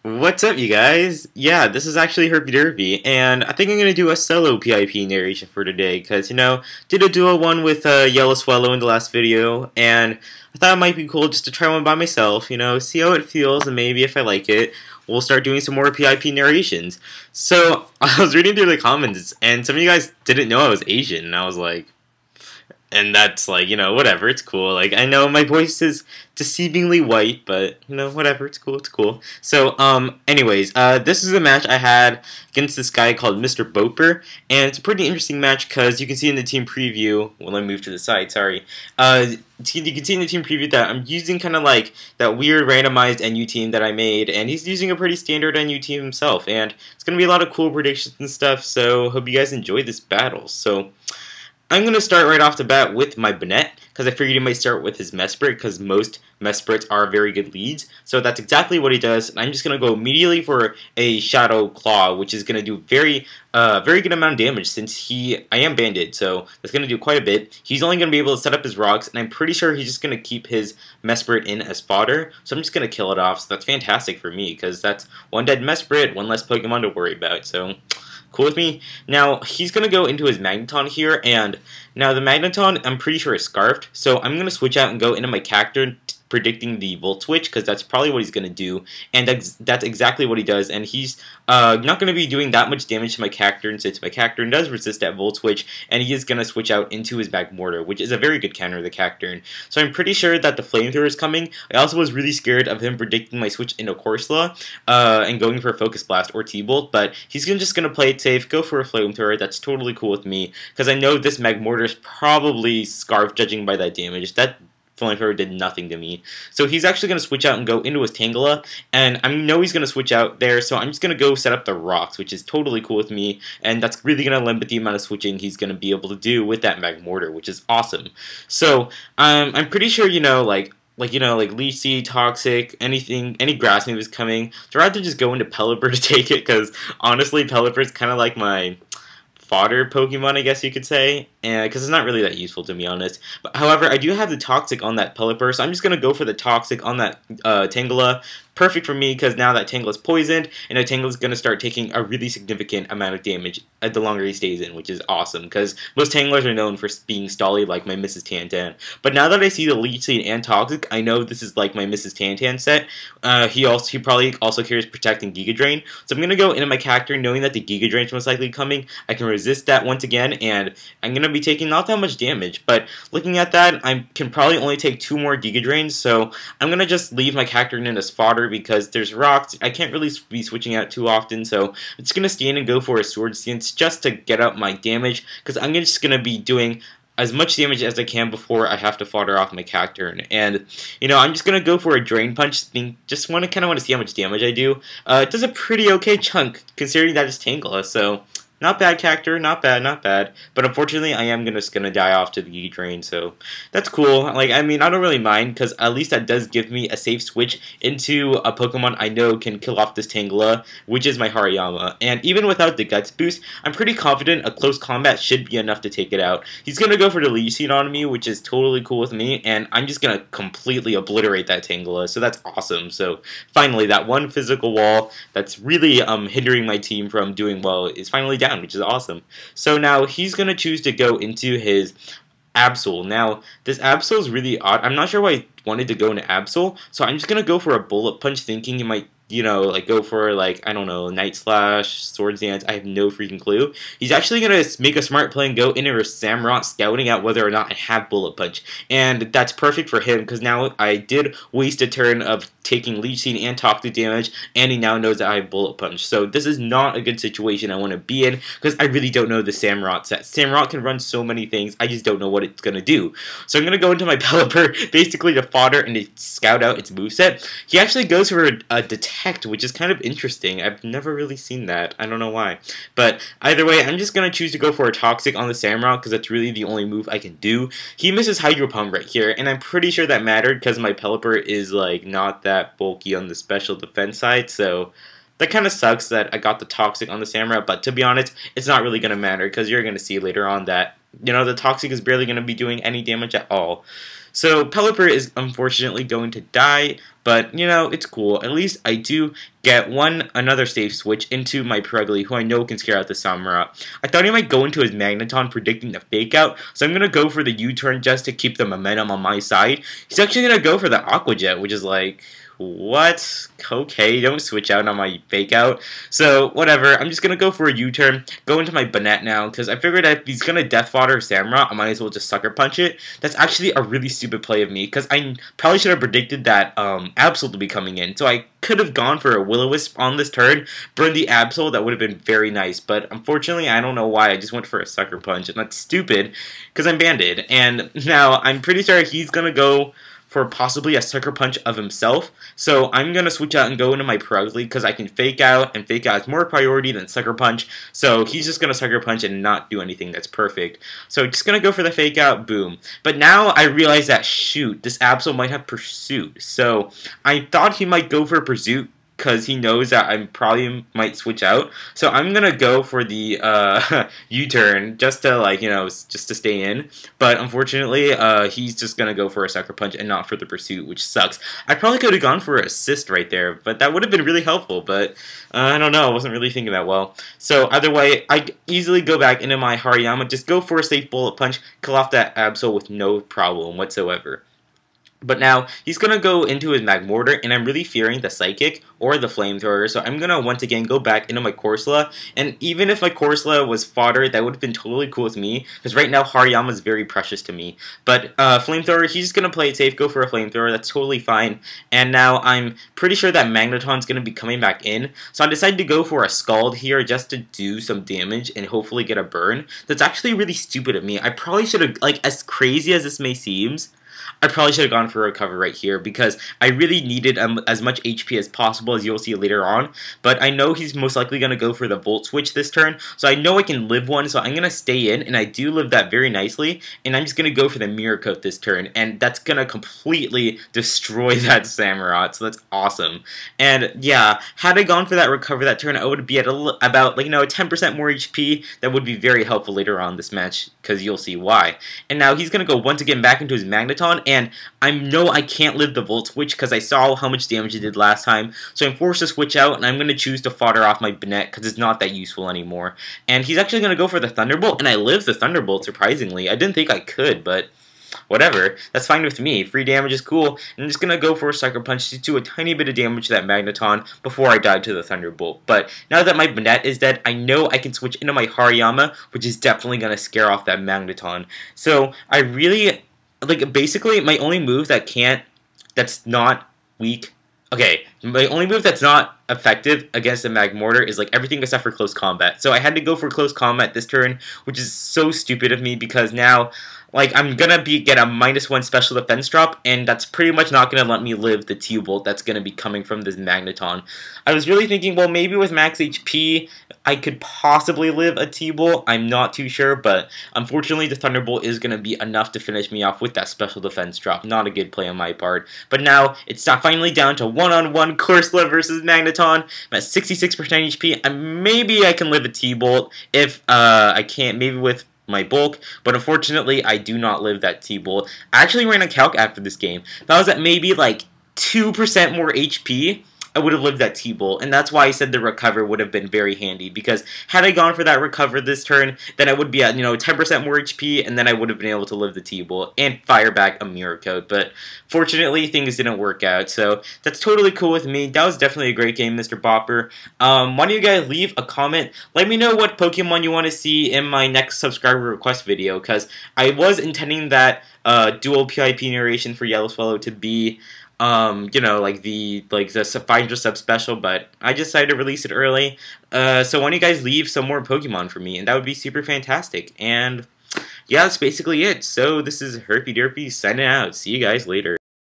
What's up, you guys? Yeah, this is actually Herpy Derpy, and I think I'm gonna do a solo PiP narration for today, because, did a duo one with Yellow Swallow in the last video, and I thought it might be cool just to try one by myself, see how it feels, and maybe if I like it, we'll start doing some more PiP narrations. So, I was reading through the comments, and some of you guys didn't know I was Asian, and I was like, and that's like, whatever, it's cool. Like, I know my voice is deceivingly white, but, whatever, it's cool, it's cool. So, anyways, this is a match I had against this guy called Mr. Boper, and it's a pretty interesting match because you can see in the team preview, well, let me move to the side, sorry, you can see in the team preview that I'm using kind of like that weird randomized NU team that I made, and he's using a pretty standard NU team himself, and it's going to be a lot of cool predictions and stuff, so hope you guys enjoy this battle. So, I'm going to start right off the bat with my Bennett, because I figured he might start with his Mesprit, because most Mesprits are very good leads. So that's exactly what he does, and I'm just going to go immediately for a Shadow Claw, which is going to do very good amount of damage, since I am banded, so that's going to do quite a bit. He's only going to be able to set up his rocks, and I'm pretty sure he's just going to keep his Mesprit in as fodder, so I'm just going to kill it off, so that's fantastic for me, because that's one dead Mesprit, one less Pokemon to worry about, so cool with me. Now, he's going to go into his Magneton here, and now the Magneton, I'm pretty sure is Scarfed, so I'm going to switch out and go into my Cacturne, predicting the Volt Switch, because that's probably what he's going to do, and that's exactly what he does, and he's not going to be doing that much damage to my Cacturne, since my Cacturne does resist that Volt Switch, and he is going to switch out into his Magmortar, which is a very good counter to the Cacturne. So I'm pretty sure that the Flamethrower is coming. I also was really scared of him predicting my switch into Corsola, and going for a Focus Blast or T-Bolt, but he's just going to play it safe, go for a Flamethrower. That's totally cool with me, because I know this Magmortar is probably Scarf, judging by that damage. That Flamethrower did nothing to me. So he's actually going to switch out and go into his Tangla, and I know he's going to switch out there, so I'm just going to go set up the rocks, which is totally cool with me, and that's really going to limit the amount of switching he's going to be able to do with that Magmortar, which is awesome. So, I'm pretty sure, like Leech Seed, Toxic, anything, any grass move is coming. So I'd rather just go into Pelipper to take it, because honestly, Pelipper is kind of like my fodder Pokemon, I guess you could say, and because it's not really that useful, to be honest. But however, I do have the Toxic on that Pelipper, so I'm just gonna go for the Toxic on that Tangela. Perfect for me, because now that Tangla's poisoned, and that Tangla's gonna start taking a really significant amount of damage the longer he stays in, which is awesome, because most Tanglers are known for being stally, like my Mrs. Tantan. But now that I see the Leech Seed and Toxic, I know this is like my Mrs. Tantan set. He probably also carries Protect and Giga Drain, so I'm gonna go into my Cacturne knowing that the Giga Drain is most likely coming. I can resist that once again, and I'm gonna be taking not that much damage. But looking at that, I can probably only take 2 more Giga Drains, so I'm gonna just leave my Cacturne in as fodder, because there's rocks. I can't really be switching out too often, so I'm just going to stand and go for a Sword Stance just to get up my damage, because I'm just going to be doing as much damage as I can before I have to fodder off my Cacturne. And, I'm just going to go for a Drain Punch, just kind of want to see how much damage I do. It does a pretty okay chunk, considering that it's Tangela, so not bad, Cacturne, not bad, not bad. But unfortunately, I am just gonna die off to the Giga Drain, so that's cool. Like, I mean, I don't really mind, because at least that does give me a safe switch into a Pokemon I know can kill off this Tangela, which is my Hariyama. And even without the Guts boost, I'm pretty confident a close combat should be enough to take it out. He's gonna go for the Leech Seed on me, which is totally cool with me, and I'm just gonna completely obliterate that Tangela, so that's awesome. So finally, that one physical wall that's really hindering my team from doing well is finally down, which is awesome. So now he's going to choose to go into his Absol. Now, this Absol is really odd. I'm not sure why he wanted to go into Absol, so I'm just going to go for a Bullet Punch, thinking he might go for, I don't know, Night Slash, Sword Dance. I have no freaking clue. He's actually going to make a smart play and go into Samurott, scouting out whether or not I have Bullet Punch. And that's perfect for him, because now I did waste a turn of taking Leech Seed and Toxic damage, and he now knows that I have Bullet Punch. So this is not a good situation I want to be in, because I really don't know the Samurott set. Samurott can run so many things, I just don't know what it's going to do. So I'm going to go into my Pelipper, basically to fodder and to scout out its moveset. He actually goes for a Detect, which is kind of interesting. I've never really seen that. I don't know why. But either way, I'm just going to choose to go for a Toxic on the Samurott, because that's really the only move I can do. He misses Hydro Pump right here, and I'm pretty sure that mattered, because my Pelipper is not that bulky on the special defense side, so that kind of sucks that I got the Toxic on the Samurott, but to be honest, it's not really going to matter, because you're going to see later on that, the Toxic is barely going to be doing any damage at all. So Pelipper is unfortunately going to die, But, you know, it's cool. At least I do get another safe switch into my Pregly, who I know can scare out the Samurott. I thought he might go into his Magneton, predicting the fake out, so I'm going to go for the U-turn just to keep the momentum on my side. He's actually going to go for the Aqua Jet, which is like, what? Okay, don't switch out on my fake out. So, whatever, I'm just going to go for a U-turn, go into my Banette now, because I figured that if he's going to Death Fodder Samurott, I might as well just Sucker Punch it. That's actually a really stupid play of me, because I probably should have predicted that Absol to be coming in, so I could have gone for a Will-O-Wisp on this turn, burned the Absol, that would have been very nice, but unfortunately, I don't know why, I just went for a Sucker Punch, and that's stupid, because I'm banded, and now I'm pretty sure he's going to go for possibly a Sucker Punch of himself. So I'm going to switch out and go into my Pregly because I can Fake Out, and Fake Out is more priority than Sucker Punch. So he's just going to Sucker Punch and not do anything. That's perfect. So just going to go for the Fake Out, boom. But now I realize that, shoot, this Absol might have Pursuit. So I thought he might go for Pursuit, because he knows that I probably might switch out. So I'm going to go for the U-turn just to, like, you know, just to stay in. But unfortunately, he's just going to go for a Sucker Punch and not for the Pursuit, which sucks. I probably could have gone for an Assist right there, but that would have been really helpful. But I don't know, I wasn't really thinking that well. So either way, I easily go back into my Hariyama, just go for a safe Bullet Punch, kill off that Absol with no problem whatsoever. But now, he's going to go into his Magmortar, and I'm really fearing the Psychic or the Flamethrower, so I'm going to once again go back into my Corsola, and even if my Corsola was fodder, that would have been totally cool with me, because right now Hariyama is very precious to me. But Flamethrower, he's just going to play it safe, go for a Flamethrower, that's totally fine, and now I'm pretty sure that Magneton's going to be coming back in, so I decided to go for a Scald here just to do some damage and hopefully get a burn. That's actually really stupid of me. I probably should have, like, as crazy as this may seem, I probably should have gone for a recover right here because I really needed as much HP as possible, as you'll see later on. But I know he's most likely going to go for the Volt Switch this turn, so I know I can live one, so I'm going to stay in, and I do live that very nicely, and I'm just going to go for the Mirror Coat this turn, and that's going to completely destroy that Samurott, so that's awesome. And yeah, had I gone for that recover that turn, I would be at about, like, you know, 10% more HP. That would be very helpful later on this match, because you'll see why. And now he's going to go once again back into his Magneton, and I know I can't live the Volt Switch because I saw how much damage it did last time, so I'm forced to switch out, and I'm going to choose to fodder off my Banette because it's not that useful anymore. And he's actually going to go for the Thunderbolt, and I lived the Thunderbolt, surprisingly. I didn't think I could, but whatever. That's fine with me. Free damage is cool. I'm just going to go for a Sucker Punch to do a tiny bit of damage to that Magneton before I die to the Thunderbolt. But now that my Banette is dead, I know I can switch into my Hariyama, which is definitely going to scare off that Magneton. So I really, like, basically my only move that's not weak. Okay, my only move that's not effective against the Magmortar is, like, everything except for Close Combat. So I had to go for Close Combat this turn, which is so stupid of me because now, like, I'm gonna get a -1 special defense drop, and that's pretty much not gonna let me live the T-Bolt that's gonna be coming from this Magneton. I was really thinking, well, maybe with max HP, I could possibly live a T-Bolt. I'm not too sure, but unfortunately, the Thunderbolt is gonna be enough to finish me off with that special defense drop. Not a good play on my part. But now, it's finally down to one-on-one Corsola versus Magneton. I'm at 66% HP, and maybe I can live a T-Bolt if I can't, maybe with my bulk, but unfortunately I do not live that T-Bolt. I actually ran a calc after this game. If I was at maybe like 2% more HP, I would have lived that T-Bolt, and that's why I said the recover would have been very handy, because had I gone for that recover this turn, then I would be at, 10% more HP, and then I would have been able to live the T-Bolt and fire back a Mirror Coat, but fortunately, things didn't work out, so that's totally cool with me. That was definitely a great game, Mr. Bopper. Why don't you guys leave a comment? Let me know what Pokemon you want to see in my next subscriber request video, because I was intending that dual PiP narration for Yellow Swallow to be like the 500 sub special, but I decided to release it early. So why don't you guys leave some more Pokemon for me, and that would be super fantastic. And yeah, that's basically it. So this is Herpy Derpy signing out. See you guys later.